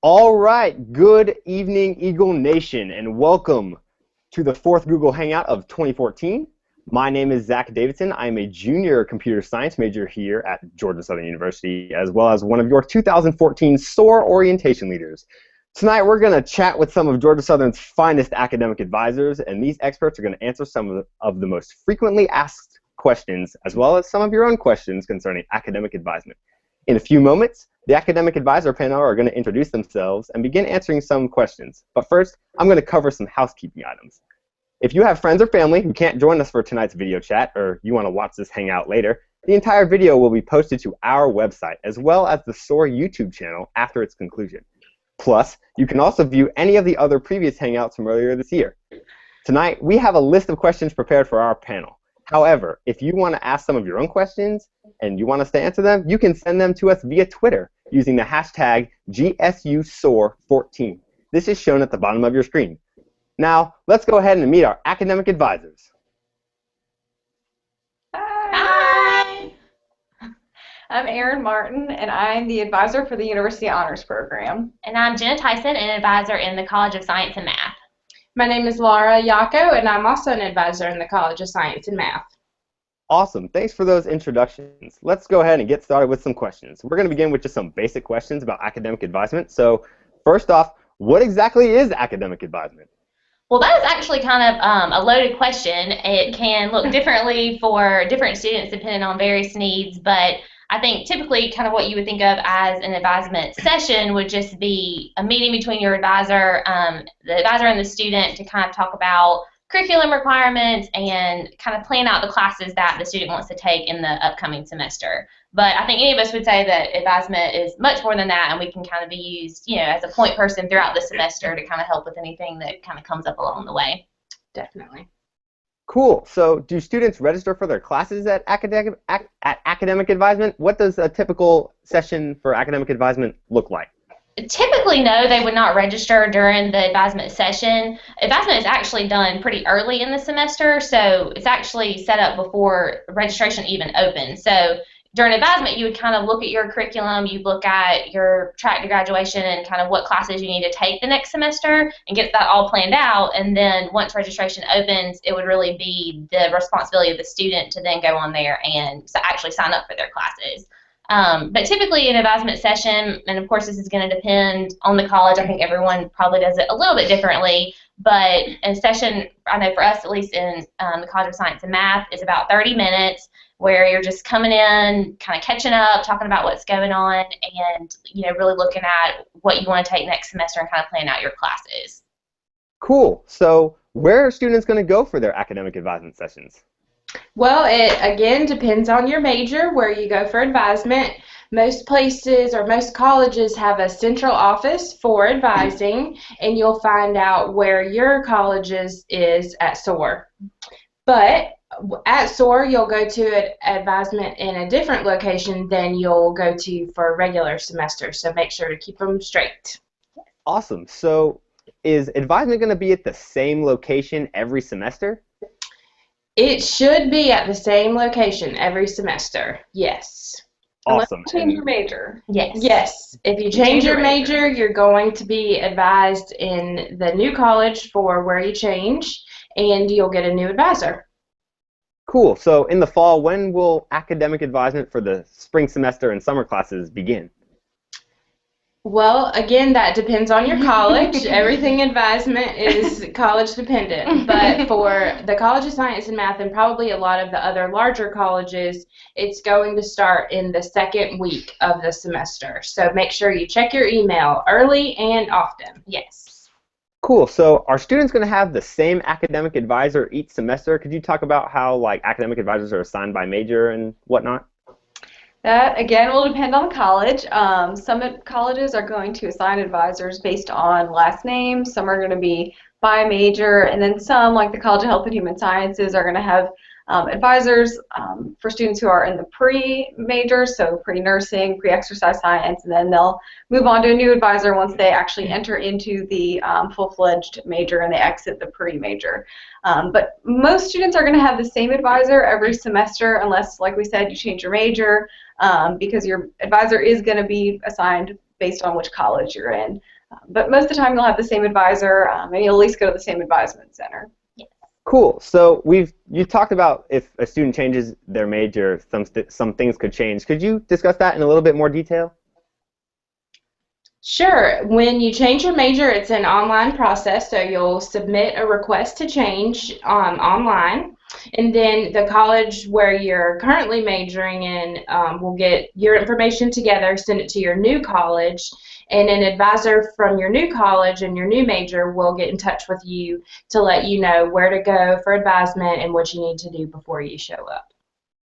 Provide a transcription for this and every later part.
All right, good evening, Eagle Nation, and welcome to the fourth Google Hangout of 2014. My name is Zach Davidson. I am a junior computer science major here at Georgia Southern University, as well as one of your 2014 SOAR orientation leaders. Tonight, we're going to chat with some of Georgia Southern's finest academic advisors, and these experts are going to answer some of the most frequently asked questions, as well as some of your own questions concerning academic advisement. In a few moments, the academic advisor panel are going to introduce themselves and begin answering some questions. But first, I'm going to cover some housekeeping items. If you have friends or family who can't join us for tonight's video chat, or you want to watch this hangout later, the entire video will be posted to our website, as well as the SOAR YouTube channel after its conclusion. Plus, you can also view any of the other previous hangouts from earlier this year. Tonight, we have a list of questions prepared for our panel. However, if you want to ask some of your own questions and you want us to answer them, you can send them to us via Twitter using the hashtag GSUSOAR14. This is shown at the bottom of your screen. Now, let's go ahead and meet our academic advisors. Hi! I'm Erin Martin, and I'm the advisor for the University Honors Program. And I'm Jenna Tyson, an advisor in the College of Science and Math. My name is Laura Yako, and I'm also an advisor in the College of Science and Math. Awesome. Thanks for those introductions. Let's go ahead and get started with some questions. We're going to begin with just some basic questions about academic advisement. So first off, what exactly is academic advisement? Well, that is actually kind of a loaded question. It can look differently for different students depending on various needs, but I think typically kind of what you would think of as an advisement session would just be a meeting between your advisor, the advisor and the student to kind of talk about curriculum requirements and kind of plan out the classes that the student wants to take in the upcoming semester. But I think any of us would say that advisement is much more than that, and we can kind of be used, as a point person throughout the semester to kind of help with anything that kind of comes up along the way. Definitely. Cool. So do students register for their classes at academic advisement? What does a typical session for academic advisement look like? Typically, no, they would not register during the advisement session. Advisement is actually done pretty early in the semester, so it's actually set up before registration even opens. So during advisement, you would kind of look at your curriculum, you'd look at your track to graduation and kind of what classes you need to take the next semester and get that all planned out. And then once registration opens, it would really be the responsibility of the student to then go on there and actually sign up for their classes. But typically an advisement session, and of course this is going to depend on the college, I think everyone probably does it a little bit differently, but a session, I know for us at least in the College of Science and Math, is about 30 minutes where you're just coming in, kind of catching up, talking about what's going on, and really looking at what you want to take next semester and kind of planning out your classes. Cool. So where are students going to go for their academic advisement sessions? Well, it again depends on your major where you go for advisement. Most places or most colleges have a central office for advising, and you'll find out where your college's is at SOAR. But at SOAR, you'll go to advisement in a different location than you'll go to for a regular semester, so make sure to keep them straight. Awesome. So is advisement going to be at the same location every semester? It should be at the same location every semester, yes. Awesome. Unless you change your major. Yes. Yes. If you change your major, you're going to be advised in the new college for where you change, and you'll get a new advisor. Cool. So in the fall, when will academic advisement for the spring semester and summer classes begin? Well, again, that depends on your college. Everything advisement is college dependent. But for the College of Science and Math and probably a lot of the other larger colleges, it's going to start in the second week of the semester. So make sure you check your email early and often. Yes. Cool. So are students going to have the same academic advisor each semester? Could you talk about how academic advisors are assigned by major and whatnot? That, again, will depend on the college. Some colleges are going to assign advisors based on last name. Some are going to be by major. And then some, like the College of Health and Human Sciences, are going to have advisors for students who are in the pre-major, so pre-nursing, pre-exercise science, and then they'll move on to a new advisor once they actually enter into the full-fledged major and they exit the pre-major. But most students are going to have the same advisor every semester unless, like we said, you change your major, because your advisor is going to be assigned based on which college you're in. But most of the time you'll have the same advisor, and you'll at least go to the same advisement center. Cool. So you talked about if a student changes their major, some things could change. Could you discuss that in a little bit more detail? Sure. When you change your major, it's an online process, so you'll submit a request to change online, and then the college where you're currently majoring in will get your information together, send it to your new college, and an advisor from your new college and your new major will get in touch with you to let you know where to go for advisement and what you need to do before you show up.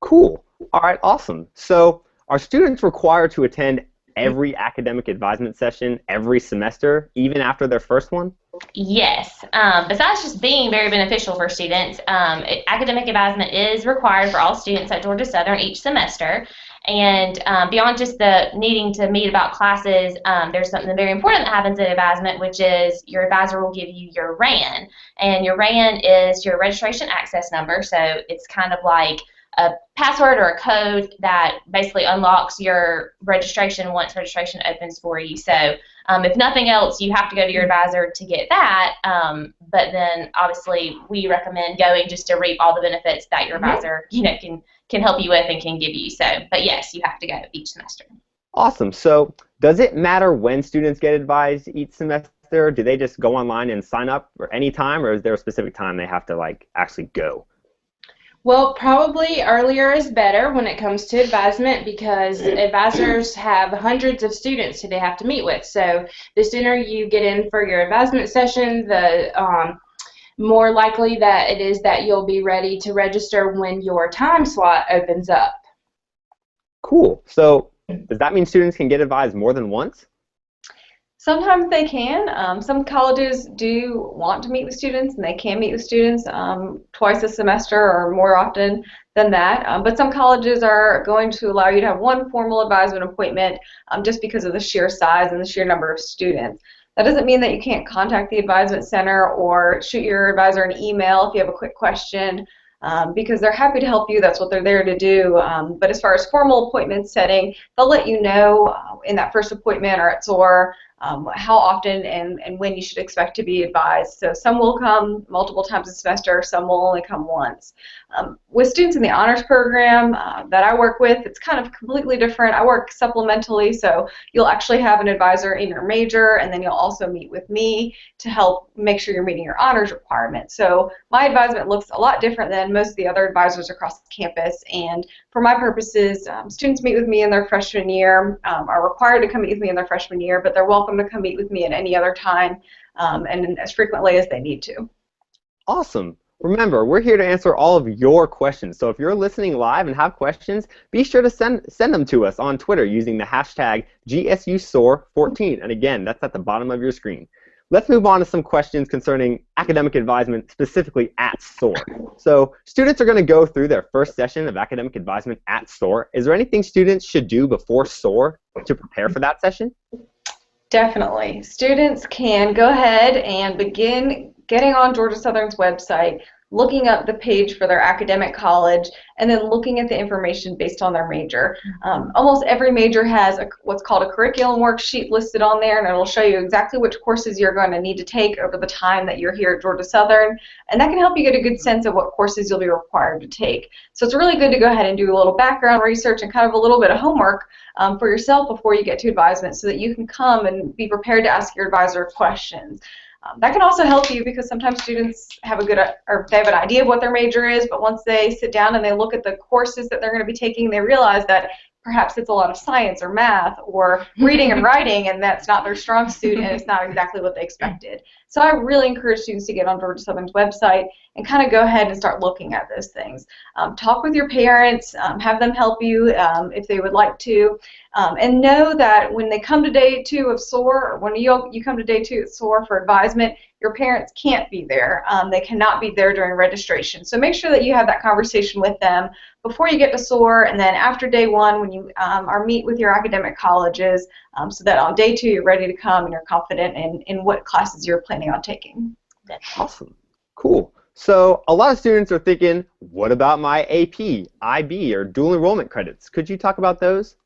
Cool. All right, awesome. So are students required to attend every academic advisement session every semester, even after their first one? Yes. Besides just being very beneficial for students, academic advisement is required for all students at Georgia Southern each semester. And beyond just the needing to meet about classes, there's something very important that happens at advisement, which is your advisor will give you your RAN. And your RAN is your registration access number, so it's kind of like a password or a code that basically unlocks your registration once registration opens for you. So if nothing else, you have to go to your advisor to get that, but then obviously we recommend going just to reap all the benefits that your advisor can help you with and can give you. So, but yes, you have to go each semester. Awesome. So does it matter when students get advised each semester? Do they just go online and sign up for any time, or is there a specific time they have to actually go? Well, probably earlier is better when it comes to advisement because advisors have hundreds of students who they have to meet with. So the sooner you get in for your advisement session, the more likely that it is that you'll be ready to register when your time slot opens up. Cool. So does that mean students can get advised more than once? Sometimes they can. Some colleges do want to meet with students, and they can meet with students twice a semester or more often than that. But some colleges are going to allow you to have one formal advisement appointment just because of the sheer size and the sheer number of students. That doesn't mean that you can't contact the advisement center or shoot your advisor an email if you have a quick question, because they're happy to help you. That's what they're there to do. But as far as formal appointment setting, they'll let you know in that first appointment or at SOAR how often and when you should expect to be advised. So some will come multiple times a semester, some will only come once. With students in the honors program that I work with, it's kind of completely different. I work supplementally, so you'll actually have an advisor in your major, and then you'll also meet with me to help make sure you're meeting your honors requirements. So my advisement looks a lot different than most of the other advisors across the campus, and for my purposes, students meet with me in their freshman year, are required to come meet with me in their freshman year, but they're welcome to come meet with me at any other time and as frequently as they need to. Awesome. Remember, we're here to answer all of your questions. So if you're listening live and have questions, be sure to send them to us on Twitter using the hashtag GSUSOAR14. And again, that's at the bottom of your screen. Let's move on to some questions concerning academic advisement, specifically at SOAR. So students are going to go through their first session of academic advisement at SOAR. Is there anything students should do before SOAR to prepare for that session? Definitely. Students can go ahead and begin getting on Georgia Southern's website, looking up the page for their academic college, and then looking at the information based on their major. Almost every major has what's called a curriculum worksheet listed on there, and it'll show you exactly which courses you're going to need to take over the time that you're here at Georgia Southern, and that can help you get a good sense of what courses you'll be required to take. So it's really good to go ahead and do a little background research and kind of a little bit of homework for yourself before you get to advisement so that you can come and be prepared to ask your advisor questions. That can also help you because sometimes students have they have an idea of what their major is, but once they sit down and they look at the courses that they're going to be taking, they realize that perhaps it's a lot of science or math or reading and writing, and that's not their strong suit and it's not exactly what they expected. So I really encourage students to get on Georgia Southern's website and kind of go ahead and start looking at those things. Talk with your parents, have them help you if they would like to, and know that when they come to day 2 of SOAR, or when you come to day 2 at SOAR for advisement, your parents can't be there. They cannot be there during registration. So make sure that you have that conversation with them before you get to SOAR, and then after day 1 when you meet with your academic colleges, so that on day 2 you're ready to come and you're confident in what classes you're planning on taking. Awesome. Cool. So a lot of students are thinking, what about my AP, IB, or dual enrollment credits? Could you talk about those?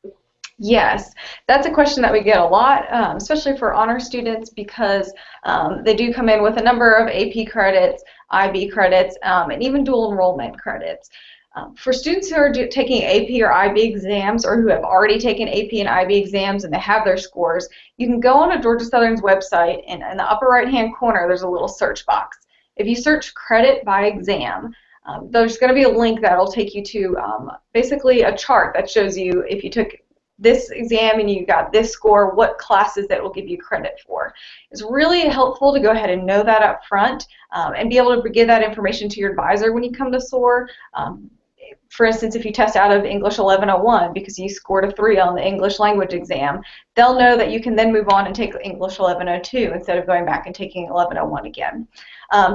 Yes, that's a question that we get a lot, especially for honor students, because they do come in with a number of AP credits, IB credits, and even dual enrollment credits. For students who are taking AP or IB exams, or who have already taken AP and IB exams and they have their scores, you can go on to Georgia Southern's website, and in the upper right-hand corner there's a little search box. If you search credit by exam, there's going to be a link that will take you to basically a chart that shows you if you took this exam and you got this score, what classes that will give you credit for. It's really helpful to go ahead and know that up front and be able to give that information to your advisor when you come to SOAR. For instance, if you test out of English 1101 because you scored a 3 on the English language exam, they'll know that you can then move on and take English 1102 instead of going back and taking 1101 again.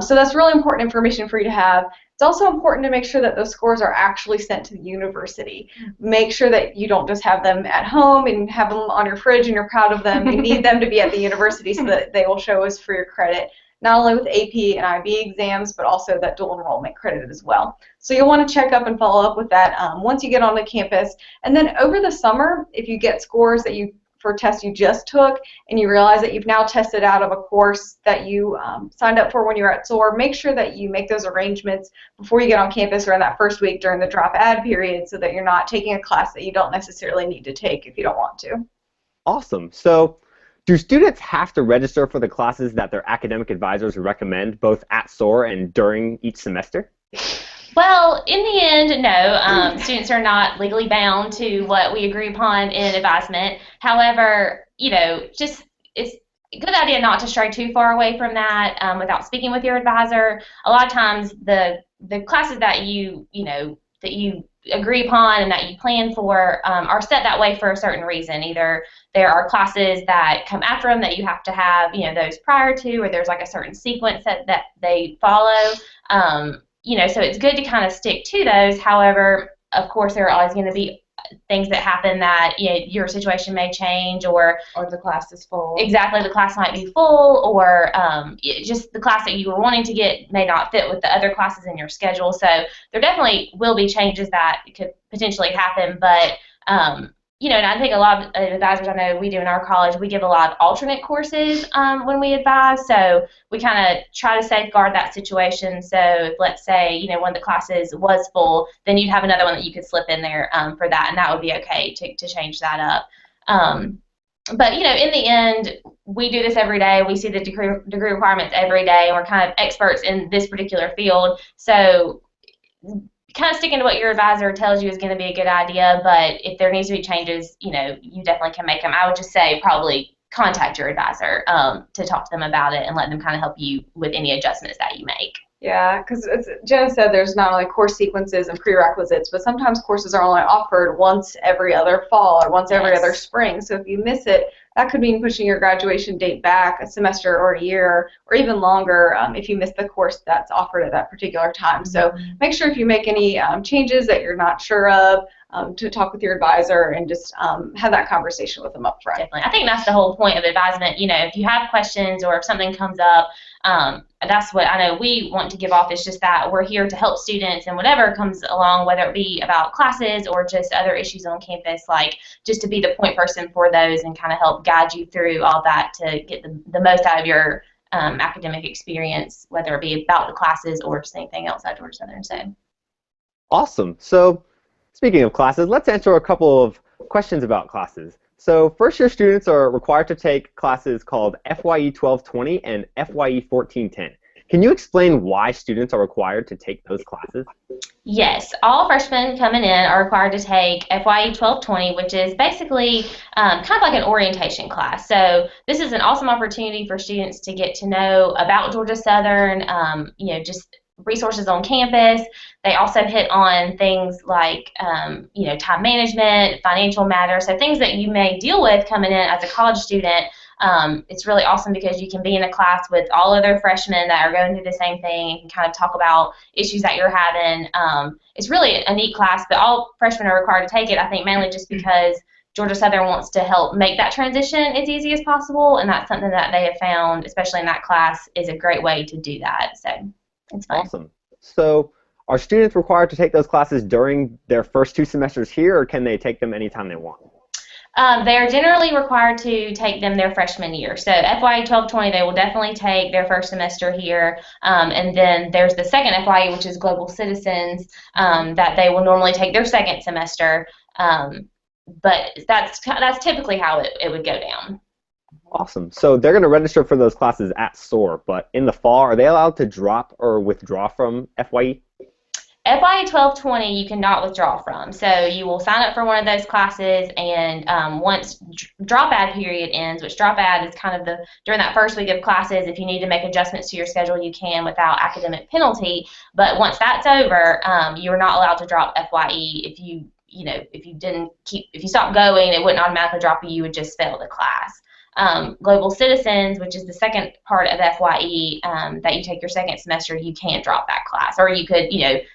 So that's really important information for you to have. It's also important to make sure that those scores are actually sent to the university. Make sure that you don't just have them at home and have them on your fridge and you're proud of them. You need them to be at the university so that they will show us for your credit, not only with AP and IB exams, but also that dual enrollment credit as well. So you'll want to check up and follow up with that once you get onto campus. And then over the summer, if you get scores that you for a test you just took and you realize that you've now tested out of a course that you signed up for when you were at SOAR, make sure that you make those arrangements before you get on campus or in that first week during the drop add period so that you're not taking a class that you don't necessarily need to take if you don't want to. Awesome. So do students have to register for the classes that their academic advisors recommend both at SOAR and during each semester? Well, in the end, no. Students are not legally bound to what we agree upon in advisement. However, just it's a good idea not to stray too far away from that without speaking with your advisor. A lot of times, the classes that you agree upon and that you plan for are set that way for a certain reason. Either there are classes that come after them that you have to have, those prior to, or there's like a certain sequence that they follow. So it's good to kind of stick to those. However, of course, there are always going to be things that happen that your situation may change, or the class is full. Exactly, the class might be full, or just the class that you were wanting to get may not fit with the other classes in your schedule. So there definitely will be changes that could potentially happen, but and I think a lot of advisors, I know we do in our college, we give a lot of alternate courses when we advise, so we kind of try to safeguard that situation. So if, let's say, one of the classes was full, then you'd have another one that you could slip in there for that, and that would be okay to change that up. But, in the end, we do this every day. We see the degree requirements every day, and we're kind of experts in this particular field. So kind of sticking to what your advisor tells you is going to be a good idea, but if there needs to be changes, you definitely can make them. I would just say probably contact your advisor to talk to them about it and let them kind of help you with any adjustments that you make. Yeah, because as Jenna said, there's not only course sequences and prerequisites, but sometimes courses are only offered once every other fall or once every other spring. So if you miss it, that could mean pushing your graduation date back a semester or a year or even longer if you miss the course that's offered at that particular time. So make sure if you make any changes that you're not sure of, to talk with your advisor and just have that conversation with them up front. Definitely. I think that's the whole point of advisement. If you have questions or if something comes up, that's what I know we want to give off, is just that we're here to help students, and whatever comes along, whether it be about classes or just other issues on campus, like just to be the point person for those and kind of help guide you through all that to get the most out of your academic experience, whether it be about the classes or just anything else at Georgia Southern. So. Awesome. So speaking of classes, let's answer a couple of questions about classes. So first-year students are required to take classes called FYE 1220 and FYE 1410. Can you explain why students are required to take those classes? Yes, all freshmen coming in are required to take FYE 1220, which is basically kind of like an orientation class. So this is an awesome opportunity for students to get to know about Georgia Southern, just resources on campus. They also hit on things like, time management, financial matters, so things that you may deal with coming in as a college student. It's really awesome because you can be in a class with all other freshmen that are going through the same thing and can kind of talk about issues that you're having. It's really a neat class, but all freshmen are required to take it, I think, mainly just because Georgia Southern wants to help make that transition as easy as possible, and that's something that they have found, especially in that class, is a great way to do that. So it's fun. Awesome. So are students required to take those classes during their first 2 semesters here, or can they take them anytime they want? They are generally required to take them their freshman year. So FYE 1220, they will definitely take their first semester here. And then there's the second FYE, which is Global Citizens, that they will normally take their second semester. But that's typically how it would go down. Awesome. So they're going to register for those classes at SOAR, but in the fall, are they allowed to drop or withdraw from FYE? FYE 1220 you cannot withdraw from. So you will sign up for one of those classes, and once drop add period ends, which drop add is kind of during that first week of classes, if you need to make adjustments to your schedule, you can without academic penalty. But once that's over, you're not allowed to drop FYE. If you stopped going, it wouldn't automatically drop you. You would just fail the class. Global Citizens, which is the second part of FYE, that you take your second semester, you can't drop that class, or you could,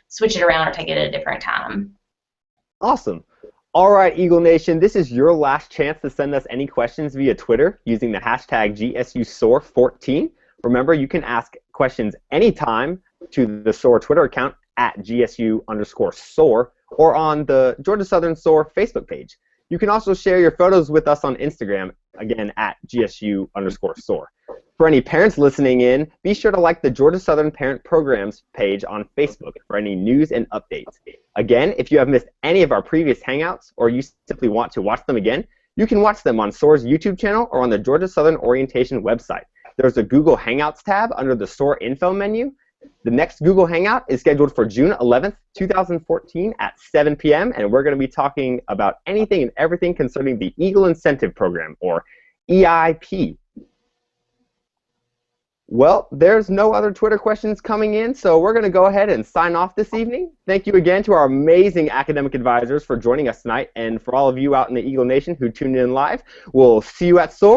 switch it around or take it at a different time. Awesome. All right, Eagle Nation, this is your last chance to send us any questions via Twitter using the hashtag GSUSOAR14. Remember, you can ask questions anytime to the SOAR Twitter account at GSU_SOAR or on the Georgia Southern SOAR Facebook page. You can also share your photos with us on Instagram, again, at GSU_SOAR. For any parents listening in, be sure to like the Georgia Southern Parent Programs page on Facebook for any news and updates. Again, if you have missed any of our previous Hangouts or you simply want to watch them again, you can watch them on SOAR's YouTube channel or on the Georgia Southern Orientation website. There's a Google Hangouts tab under the SOAR Info menu. The next Google Hangout is scheduled for June 11th, 2014 at 7 p.m. and we're going to be talking about anything and everything concerning the Eagle Incentive Program, or EIP. Well, there's no other Twitter questions coming in, so we're going to go ahead and sign off this evening. Thank you again to our amazing academic advisors for joining us tonight, and for all of you out in the Eagle Nation who tuned in live, we'll see you at SOAR.